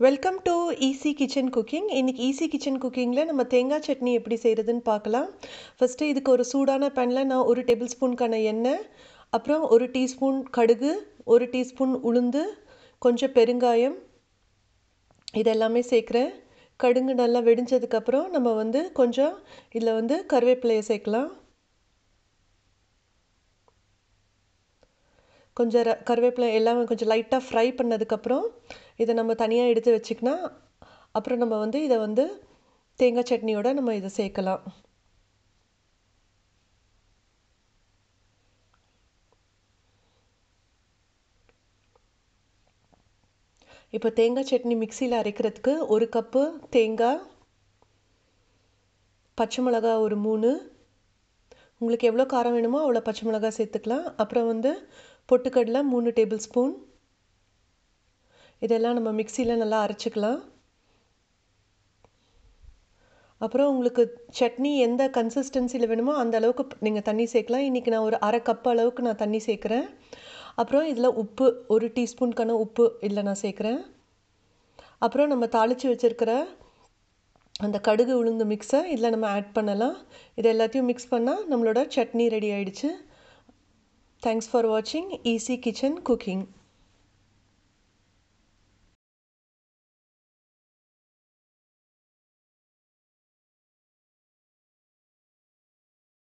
Welcome to easy kitchen cooking. இன்றைக்கி easy kitchen குக்கிங்கில் நம்ம தேங்காய் சட்னி எப்படி செய்கிறதுன்னு பார்க்கலாம். ஃபஸ்ட்டு இதுக்கு ஒரு சூடான பேனில் நான் 1 டேபிள் ஸ்பூனுக்கான எண்ணெய், அப்புறம் 1 டீஸ்பூன் கடுகு, 1 டீஸ்பூன் உளுந்து, கொஞ்சம் பெருங்காயம் இதெல்லாமே சேர்க்குறேன். கடுகு நல்லா வெடிஞ்சதுக்கப்புறம் நம்ம கொஞ்சம் இதில் கருவேப்பிலையை சேர்க்கலாம். கொஞ்சம் கருவேப்பிலை எல்லாம் கொஞ்சம் லைட்டாக ஃப்ரை பண்ணதுக்கப்புறம் இதை நம்ம தனியாக எடுத்து வச்சுக்கலாம். அப்புறம் நம்ம இதை தேங்காய் சட்னியோட நம்ம இதை சேர்க்கலாம். இப்போ தேங்காய் சட்னி மிக்சியில் அரைக்கிறதுக்கு 1 கப்பு தேங்காய், பச்சை மிளகா ஒரு 3, உங்களுக்கு எவ்வளோ காரம் வேணுமோ அவ்வளோ பச்சை மிளகா சேர்த்துக்கலாம். அப்புறம் பொட்டுக்கடலை 3 டேபிள் ஸ்பூன். இதெல்லாம் நம்ம மிக்சியில் நல்லா அரைச்சிக்கலாம். அப்புறம் உங்களுக்கு சட்னி எந்த கன்சிஸ்டன்சியில் வேணுமோ அந்த அளவுக்கு நீங்கள் தண்ணி சேர்க்கலாம். இன்றைக்கி நான் ஒரு அரை கப் அளவுக்கு நான் தண்ணி சேர்க்குறேன். அப்புறம் இதில் உப்பு 1 டீஸ்பூனுக்கான உப்பு இதில் நான் சேர்க்குறேன். அப்புறம் நம்ம தாளித்து வச்சுருக்கிற அந்த கடுகு உளுந்து மிக்ஸை இதில் நம்ம ஆட் பண்ணலாம். இது எல்லாத்தையும் மிக்ஸ் பண்ணால் நம்மளோட சட்னி ரெடி ஆகிடுச்சு. தேங்க்ஸ் ஃபார் வாட்சிங் ஈஸி கிச்சன் குக்கிங்.